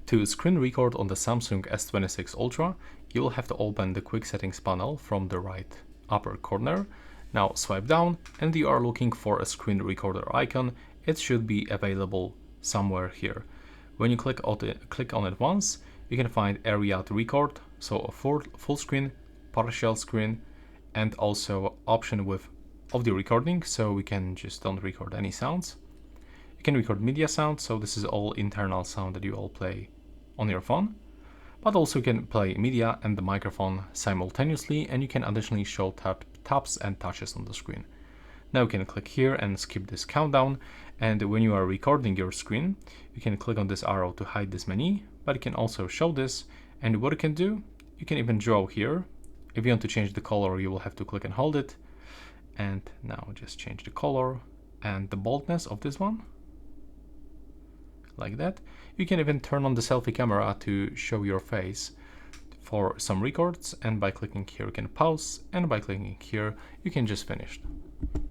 To screen record on the Samsung S26 Ultra, you will have to open the quick settings panel from the right upper corner. Now swipe down and you are looking for a screen recorder icon. It should be available somewhere here. When you click on it once, you can find area to record, so a full screen, partial screen, and also option with audio recording, so we can just don't record any sounds. You can record media sound, so this is all internal sound that you all play on your phone, but also you can play media and the microphone simultaneously, and you can additionally show taps and touches on the screen. Now you can click here and skip this countdown, and when you are recording your screen, you can click on this arrow to hide this menu, but you can also show this, and what you can do, you can even draw here. If you want to change the color, you will have to click and hold it, and now just change the color and the boldness of this one, like that. You can even turn on the selfie camera to show your face for some records, and by clicking here you can pause, and by clicking here you can just finish.